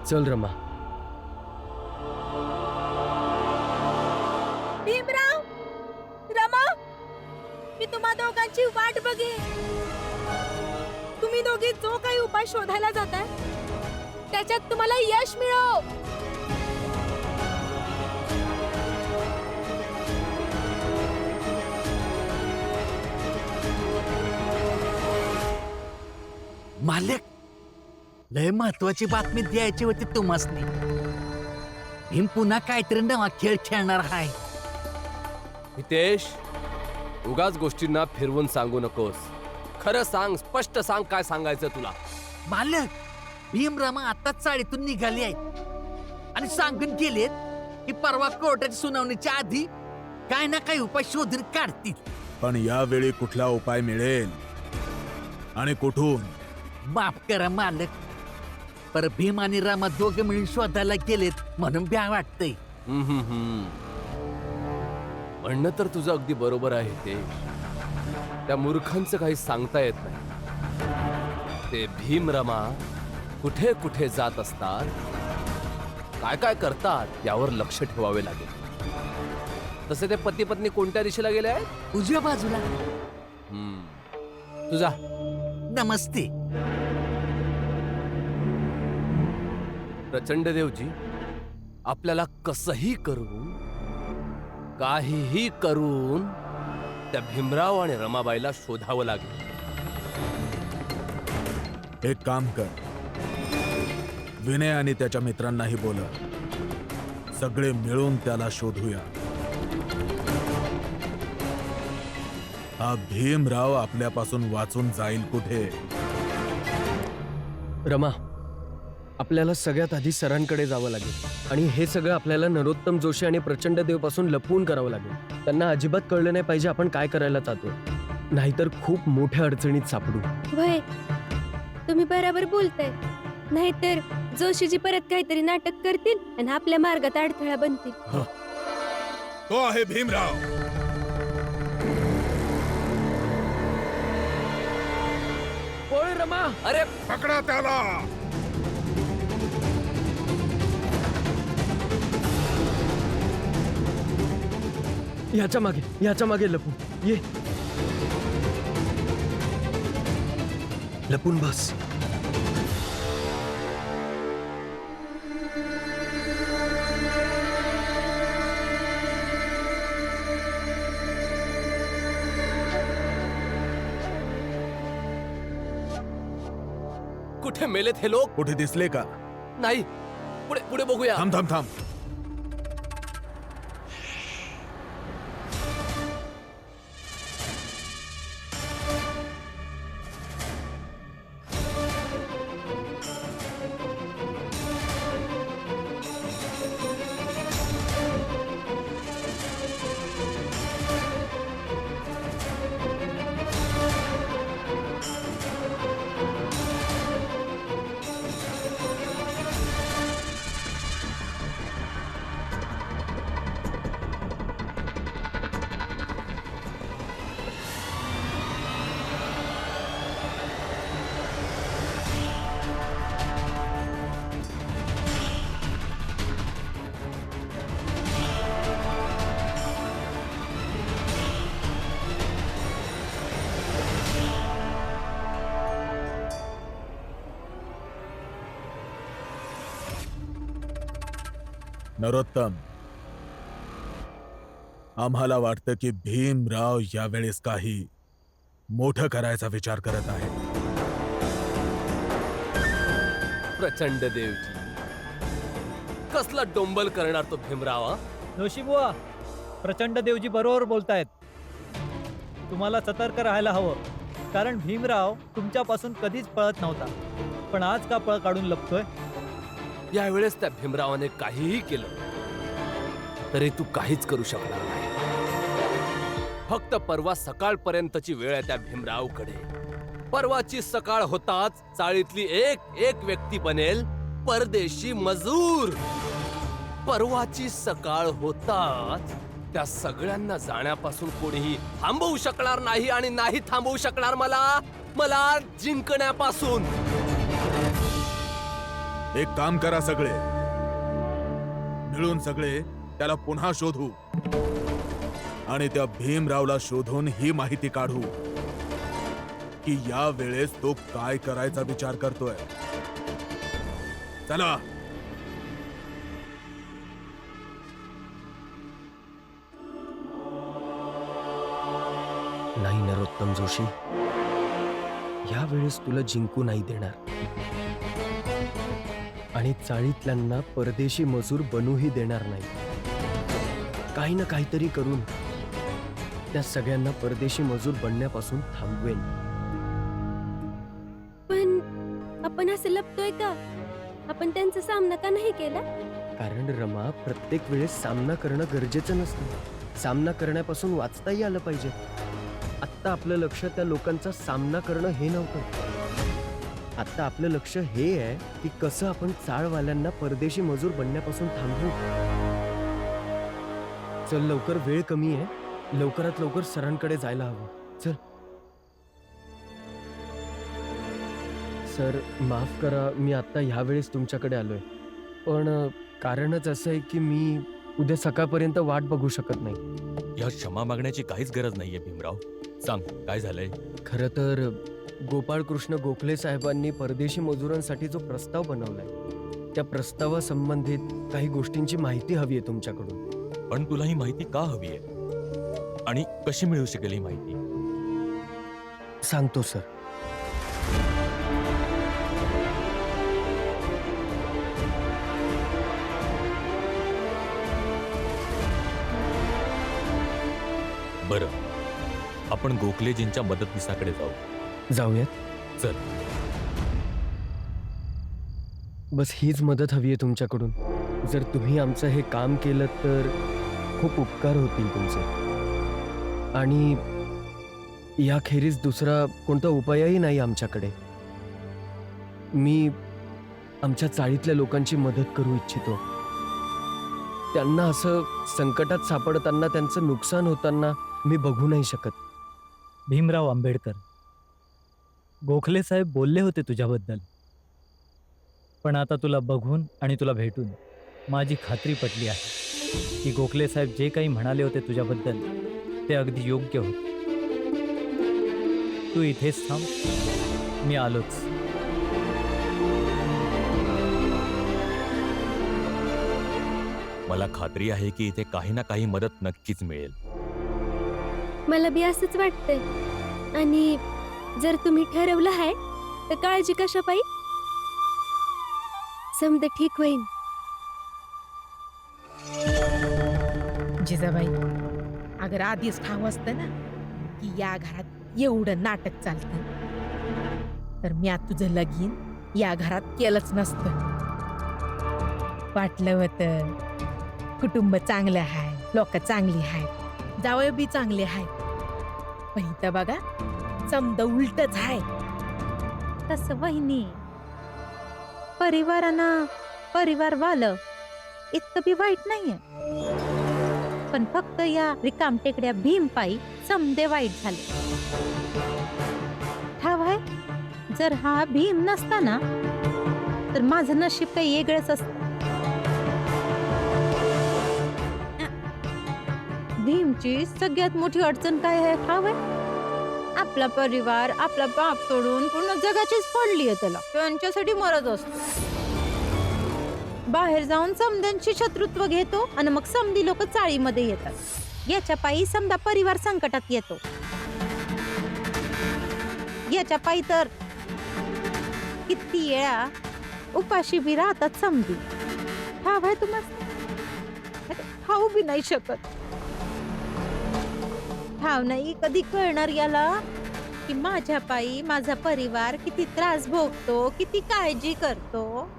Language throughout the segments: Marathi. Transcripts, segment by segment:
चल रमा. भीमराव, रमा, मी तुम्हा दोघांची वाट बघेन. तुम्ही दोघे जो काही उपाय शोधायला जाताय त्याच्यात तुम्हाला यश मिळो. मालक, लय महत्वाची बातमी द्यायची होती तुम्हासनी. भीम पुन्हा काहीतरी नवा खेळ खेळणार आहे. हितेश, उगाच गोष्टींना फिरवून सांगू नकोस. खरं सांग, स्पष्ट सांग काय सांगायचं तुला. मालक, भीमरामा आताच चाळीतून निघाली आहेत आणि सांगून गेलेत की परवा कोर्टाच्या सुनावणीच्या आधी काय ना काही उपाय शोधून काढतील. पण यावेळी कुठला उपाय मिळेल आणि कुठून? माफ करा मालक, पर भीम आणि रामा दोघे मिळून शोधायला गेलेत म्हणून भ्या वाटतंय. म्हणणं तर तुझं अगदी बरोबर आहे ते. त्या मूर्खांचं काही सांगता येत नाही. ते भीम रमा कुठे कुठे जात असतात, काय काय करतात यावर लक्ष ठेवावे लागेल. तसे ते पती पत्नी कोणत्या दिशेला गेले आहेत? उजव्या बाजूला. तुझा नमस्ते. प्रचंड देवजी, आपल्याला कसंही करून काहीही करून त्या भीमराव आणि रमाबाईला शोधावं लागेल. एक काम कर, विनय आणि त्याच्या मित्रांनाही बोला. सगळे मिळून त्याला शोधूया. हा भीमराव आपल्यापासून वाचून जाईल कुठे? रमा, आपल्याला सगळ्यात आधी सरांकडे जावं लागेल आणि हे सगळं आपल्याला नरोत्तम जोशी आणि प्रचंड देव पासून लपवून करावं लागेल. त्यांना अजिबात कळलं नाही पाहिजे आपण काय करायला जातोय, नाहीतर खूप मोठ्या अडचणीत सापडू. वय, तुम्ही बरोबर बोलताय. नाहीतर जोशीजी परत काहीतरी नाटक करतील आणि आपल्या मार्गात अडथळा बनतील. तो आहे भीमराव. ओय रमा, अरे पकडा त्याला. याच्या मागे लपू. ये, लपून बस. कुठे मेलेत हे लोक? कुठे दिसले का? नाही, पुढे पुढे बघूया. थांब थांब थांब. नरोत्तम, आम्हाला वाटतं की भीमराव यावेळेस काही मोठं करायचा विचार करत आहे. प्रचंड देवजी, कसला डोंबल करणार तो भीमराव? जोशी बुवा, प्रचंड देवजी बरोबर बोलतायत. तुम्हाला सतर्क राहायला हवं, कारण भीमराव तुमच्यापासून कधीच पळत नव्हता, पण आज का पळ काढून लपतोय? यावेळेस त्या भीमरावाने काहीही केलं तरी तू काहीच करू शकणार नाही. फक्त परवा सकाळपर्यंतची वेळ आहे त्या भीमरावकडे. परवाची सकाळ होताच चाळीतली एक एक व्यक्ती बनेल परदेशी मजूर. परवाची सकाळ होताच त्या सगळ्यांना जाण्यापासून कोणीही थांबवू शकणार नाही आणि नाही थांबवू शकणार मला जिंकण्यापासून. एक काम करा सगळे, मिळून सगळे त्याला पुन्हा शोधू आणि त्या भीमरावला शोधून ही माहिती काढू की या वेळेस तो काय करायचा विचार करतोय. चला. नाही नरोत्तम जोशी, या वेळेस तुला जिंकू नाही देणार आणि चाळीतल्यांना परदेशी मजूर बनूही देणार नाही. काही ना काहीतरी करून त्या सगळ्यांना परदेशी मजूर बनण्यापासून थांबवेन. पण आपण असं लपतोय का? आपण त्यांचा सामना का नाही केला? कारण रमा, प्रत्येक वेळेस सामना करणं गरजेचं नसतं. सामना करण्यापासून वाचताही आलं पाहिजे. आत्ता आपलं लक्ष त्या लोकांचा सामना करणं हे नव्हतं. आत्ता आपलं लक्ष हे आहे की कसं आपण चाळवाल्यांना परदेशी मजूर बनण्यापासून थांबवू. चल लवकर, वेळ कमी आहे. लवकरात लवकर सरांकडे जायला हवं. चल. सर माफ करा, मी आत्ता ह्या वेळेस तुमच्याकडे आलोय, पण कारणच असं आहे की मी उद्या सकाळपर्यंत वाट बघू शकत नाही. या क्षमा मागण्याची काहीच गरज नाहीये भीमराव. सांग काय झालंय. खरं तर गोपाळकृष्ण गोखले साहेबांनी परदेशी मजुरांसाठी जो प्रस्ताव बनवलाय, त्या प्रस्तावासंबंधित काही गोष्टींची माहिती हवी आहे तुमच्याकडून. पण तुला ही माहिती का हवी आहे आणि कशी मिळू शकेल ही माहिती. सांगतो सर. बरं, आपण गोखलेजींच्या मदतनीसाकडे जाऊ. जाऊयात. चल. बस हीच मदत हवी आहे तुमच्याकडून. जर तुम्ही आमचं हे काम केलं तर खूप उपकार होतील तुमचे. आणि याखेरीज दुसरा कोणता उपायही नाही आमच्याकडे. मी आमच्या चाळीतल्या लोकांची मदत करू इच्छितो. त्यांना असं संकटात सापडताना, त्यांचं नुकसान होताना मी बघू नाही शकत. भीमराव आंबेडकर, गोखले साहेब बोलले होते तुझ्याबद्दल, पण आता तुला बघून आणि तुला भेटून माझी खात्री पटली आहे की गोखले साहेब जे काही म्हणाले होते तुझ्याबद्दल ते अगदी योग्य होते. तू इथेच थांब, मी आलोच. मला खात्री आहे की इथे काही ना काही मदत नक्कीच मिळेल. मला बी असंच वाटतंय. आणि जर तुम्ही ठरवलं आहे तर काळजी कशा पायी, समजा ठीक होईल. जिजाबाई, अगर आधीच ठाव असतं ना की या घरात एवढं नाटक चालतं तर मी आज तुझं लगीन या घरात केलंच नसतं. वाटलं होतं कुटुंब चांगलं आहे, लोक चांगली आहेत, जावई बी चांगले आहेत, पण इथं बघा समद उलटच आहे. तसं वहिनी, परिवारानं परिवार वालं इतकं बी वाईट नाहीये, पण फक्त या रिकामटेकड्या भीमपायी समदे वाईट झाले. ठाव आहे, जर हा भीम नसता ना तर माझं नशीब काही वेगळंच असतं. भीमची सगळ्यात मोठी अडचण काय आहे ठाव आहे? आपला परिवार, आपला बाप सोडून पूर्ण जगाचीच पडली आहे त्याला. त्यांच्यासाठी मरत असतो. बाहेर जाऊन समद्यांशी शत्रुत्व घेतो आणि मग समधी लोक चाळीमध्ये येतात. याच्या पायी समदा परिवार संकटात येतो. याच्या पायी तर किती वेळा उपाशी बी राहतात समधी. ठाव आहे तुम्हाला? खाऊ बी नाही शकत. ठाव नाही कधी कळणार याला की माझ्या पायी माझा परिवार किती त्रास भोगतो, किती काळजी करतो.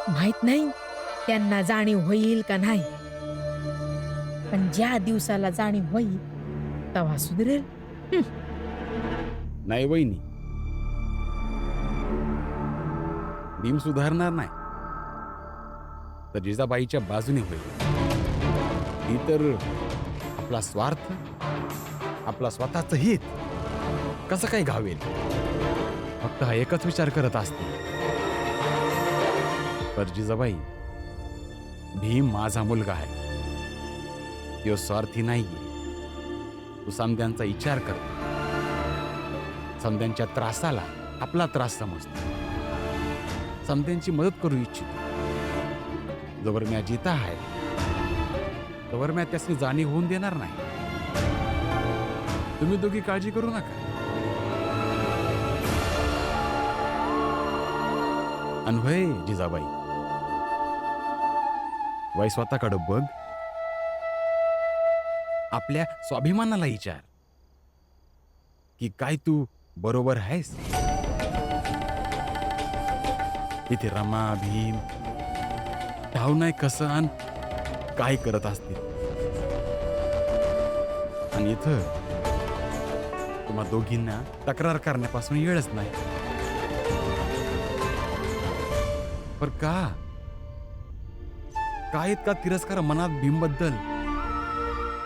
माहित नाही त्यांना जाणीव होईल का नाही, पण ज्या दिवसाला जाणीव होईल तेव्हा सुधरेल. नाही वहिनी, भीम सुधारणार नाही तर जिजाबाईच्या बाजूने होईल. ही तर आपला स्वार्थ, आपला स्वतःच हित कसं काही घावेल, फक्त हा एकच विचार करत असते पर जिजाबाई, भीम माझा मुलगा आहे. तो स्वार्थी नाहीये. तो समद्यांचा विचार करतो. समद्यांच्या त्रासाला आपला त्रास समजतो. समद्यांची मदत करू इच्छितो. जोवर म्या जिता आहे तोवर म्या त्यासनी जाणीव होऊन देणार नाही. तुम्ही दोघी काळजी करू नका. अनवय जिजाबाई, वय स्वतःकडं बघ. आपल्या स्वाभिमानाला विचार की काय तू बरोबर आहेस. इथे रमा भीम ठाव नाही कसं आणि काय करत असतील. आणि इथं तुम्हा दोघींना तक्रार करण्यापासून वेळच नाही. पर का इतका तिरस्कार मनात भीमबद्दल?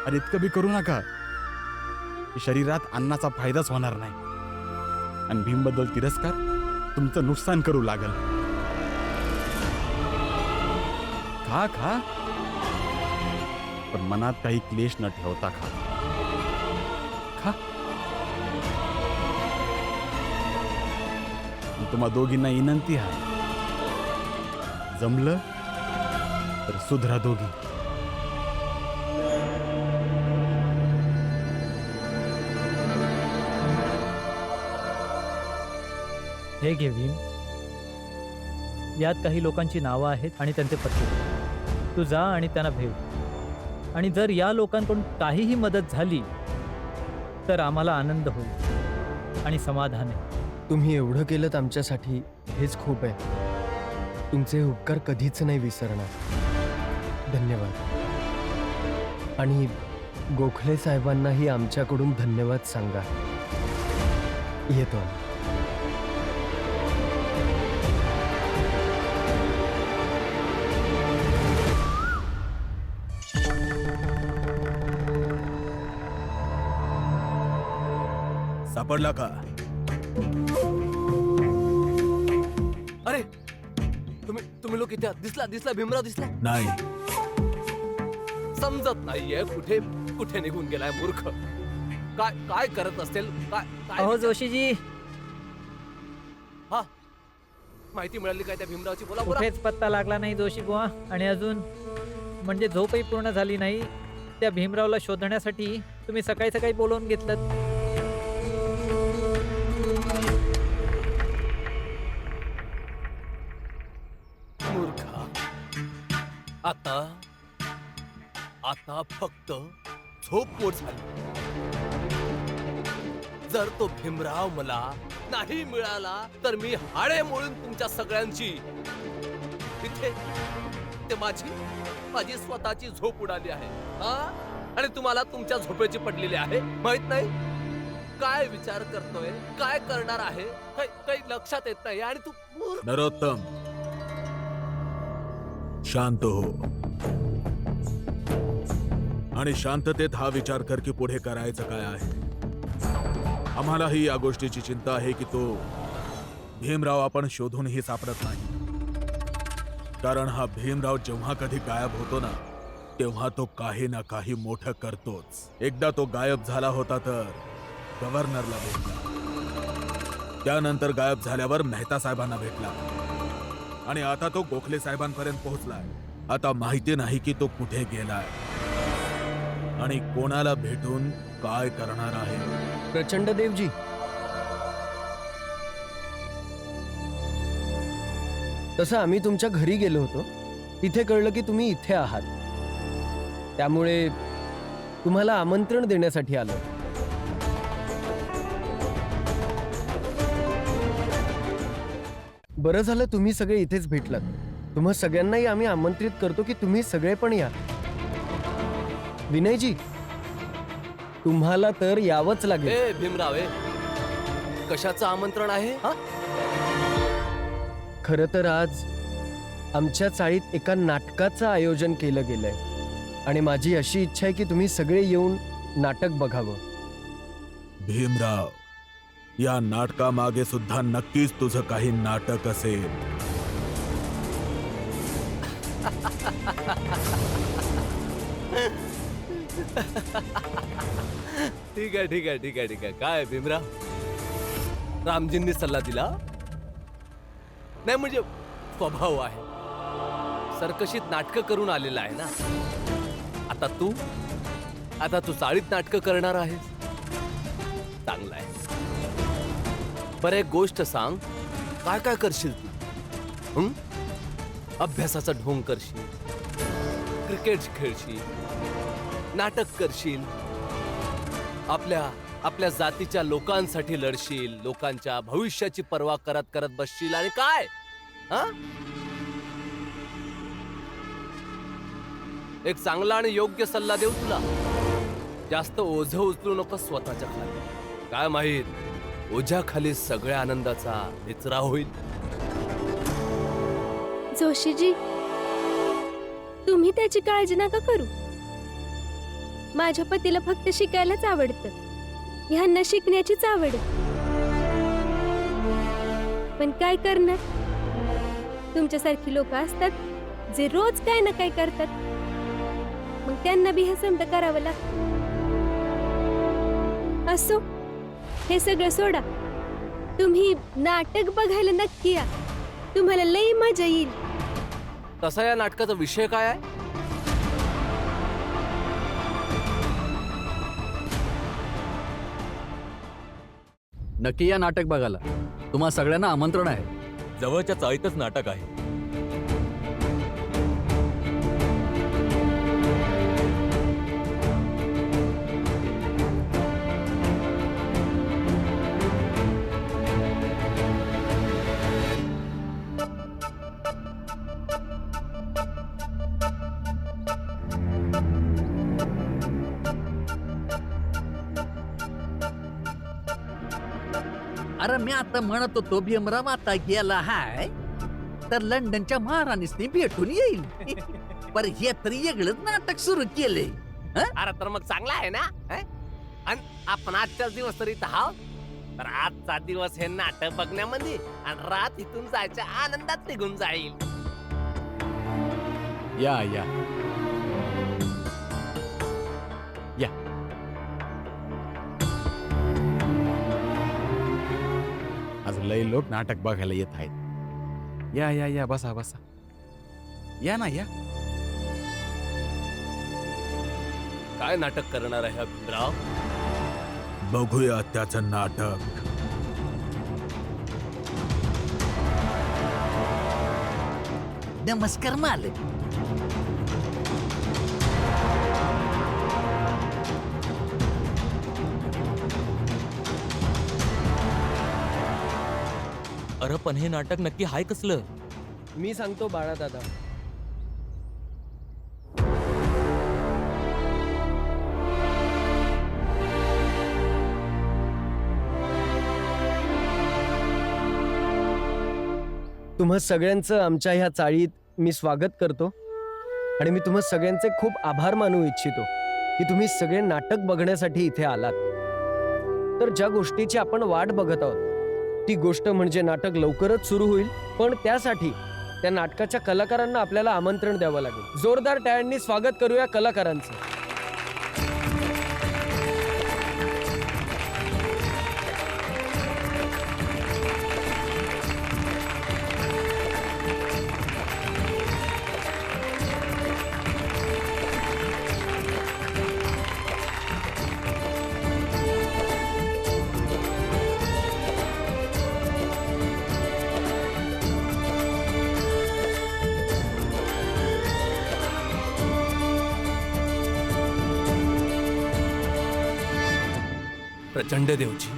अरे इतकं बी करू नका की शरीरात अन्नाचा फायदाच होणार नाही आणि भीमबद्दल तिरस्कार तुमचं नुकसान करू लागल. खा खा, पण मनात काही क्लेश न ठेवता खा. खा. तुम्हा दोघींना विनंती आहे, जमलं तर सुधरा दोघी. हे घे भीम. यात काही लोकांची नावं आहेत आणि त्यांचे पत्ते. तू जा आणि त्यांना भेट. आणि जर या लोकांकडून काहीही मदत झाली तर आम्हाला आनंद होईल आणि समाधान आहे. तुम्ही एवढं केलं आमच्यासाठी, हेच खूप आहे. तुमचे उपकार कधीच नाही विसरणार. धन्यवाद. आणि गोखले साहेबांनाही आमच्याकडून धन्यवाद सांगा. येतो आम्ही. सापडला का? अरे तुम्ही लोक इथे आहात. दिसला भीमराव दिसला. नाही. समजत नाहीये कुठे कुठे निघून गेलाय मूर्ख. काय करत असेल? काय अहो जोशीजी, हा माहिती मिळाली काय त्या भीमरावची? बोला. कुठेच पत्ता लागला नाही जोशी बुवा. आणि अजून म्हणजे झोपही पूर्ण झाली नाही. त्या भीमरावला शोधण्यासाठी तुम्ही सकाळी सकाळी बोलवून घेतलं. मूर्खा, आता फक्त झोप मोड झाली. जर तो भीमराव मला नाही मिळाला तर मी हाडे मोडून तुमच्या सगळ्यांची तिथे ते माझी स्वतःची झोप उडाली आहे. आणि तुम्हाला तुमच्या झोपेची पडलेली आहे. माहित नाही काय विचार करतोय, काय करणार आहे, काही लक्षात येत नाही. आणि तू नरोत्तम, शांत हो आणि शांततेत हा विचार कर की पुढे करायचं काय आहे. आम्हालाही या गोष्टीची चिंता आहे की तो भीमराव आपण शोधूनही सापडत नाही. कारण हा भीमराव जेव्हा कधी गायब होतो ना, तेव्हा तो काही ना काही मोठं करतोच. एकदा तो गायब झाला होता तर गव्हर्नरला भेटला. त्यानंतर गायब झाल्यावर मेहता साहेबांना भेटला. आणि आता तो गोखले साहेबांपर्यंत पोहोचलाय. आता माहिती नाही की तो कुठे गेलाय आणि कोणाला भेटून काय करणार आहे. प्रचंड देवजी, तसं आम्ही तुमच्या घरी गेलो होतो. तिथे कळलं की तुम्ही इथे आहात. त्यामुळे तुम्हाला आमंत्रण देण्यासाठी आलो. बरं झालं तुम्ही सगळे इथेच भेटलात. तुम्हा सगळ्यांनाही आम्ही आमंत्रित करतो की तुम्ही सगळे पण या. विनयजी, तुम्हाला तर यावंच लागेल. भीमराव, कशाचं आमंत्रण आहे? खरं तर आज आमच्या चाळीत एका नाटकाचं आयोजन केलं गेलंय आणि माझी अशी इच्छा आहे की तुम्ही सगळे येऊन नाटक बघावं. भीमराव, या नाटकामागे सुद्धा नक्कीच तुझं काही नाटक असेल. ठीक आहे ठीक आहे ठीक आहे ठीक आहे. काय भीमराव, रामजींनी सल्ला दिला नाही म्हणजे स्वभाव आहे. सरकशीत नाटकं करून आलेला आहे ना. आता तू चाळीत नाटकं करणार आहेस. चांगलं आहे. बरं एक गोष्ट सांग, काय काय करशील तू? अभ्यासाचा ढोंग करशील, क्रिकेट खेळशील, नाटक करशील, आपल्या जातीच्या लोकांसाठी लढशील, लोकांच्या भविष्याची पर्वा करत करत बसशील आणि काय एक चांगला आणि योग्य सल्ला देऊ तुला. जास्त ओझं उचलू नको स्वतःच्या खाली. काय माहित ओझ्याखाली सगळ्या आनंदाचा निचरा होईल. जोशीजी, तुम्ही त्याची काळजी नका करू. माझ्या पतीला फक्त शिकायलाच आवडतं. ह्यांना शिकण्याचीच आवड आहे. पण काय करणार, तुमच्यासारखी लोक असतात जे रोज काय ना काय करतात. मग त्यांना बी हे समजा करावं लागतं. असो, हे सगळं सोडा. तुम्ही नाटक बघायला नक्की या. तुम्हाला लई मजा येईल. तसा या नाटकाचा विषय काय आहे? नक्की या नाटक बघायला. तुम्हा सगळ्यांना आमंत्रण आहे. जवळच्या चाळीतच नाटक आहे. अरे मी आता म्हणत होतो भीमराव आता गेला हाय तर लंडनच्या महाराणीसनी भेटून येईल. पर हे तरी वेगळंच नाटक सुरू केले. अरे तर मग चांगला आहे ना. आणि आपण आजच्याच दिवस तरी इथं आहोत. तर आजचा दिवस हे नाटक बघण्यामध्ये आणि रात इथून जायच्या आनंदात निघून जाईल. या या या. आज लय लोक नाटक बघायला येत आहेत. या या या, बसा बसा. या ना या. काय नाटक करणार आहे हा भीमराव? बघूया त्याचं नाटक. नमस्कार मालक. अरे पण हे नाटक नक्की हाय कसलं? मी सांगतो बाळा दादा. तुम्हा सगळ्यांचं आमच्या ह्या चाळीत मी स्वागत करतो आणि मी तुम्हा सगळ्यांचे खूप आभार मानू इच्छितो की तुम्ही सगळे नाटक बघण्यासाठी इथे आलात. तर ज्या गोष्टीची आपण वाट बघत आहोत ती गोष्ट म्हणजे नाटक लवकरच सुरू होईल. पण त्यासाठी त्या नाटकाच्या कलाकारांना आपल्याला आमंत्रण द्यावं लागेल. जोरदार टाळ्यांनी स्वागत करूया कलाकारांचं. प्रचंड देवजी,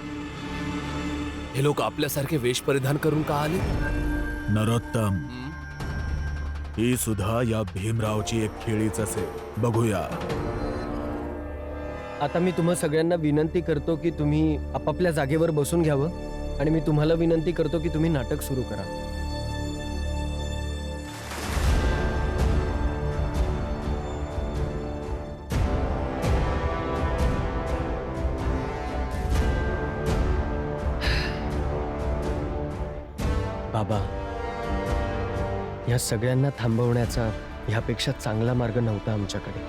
हे लोक आपल्यासारखे वेश परिधान करून का आले? नरोत्तम, ही सुद्धा या भीमरावची एक खेळीच असेल. बघूया. आता मी तुम्हा सगळ्यांना विनंती करतो की तुम्ही आपापल्या जागेवर बसून घ्यावं आणि मी तुम्हाला विनंती करतो की तुम्ही नाटक सुरू करा. बाबा, या सगळ्यांना थांबवण्याचा ह्यापेक्षा चांगला मार्ग नव्हता आमच्याकडे.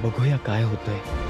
बघूया काय होतंय.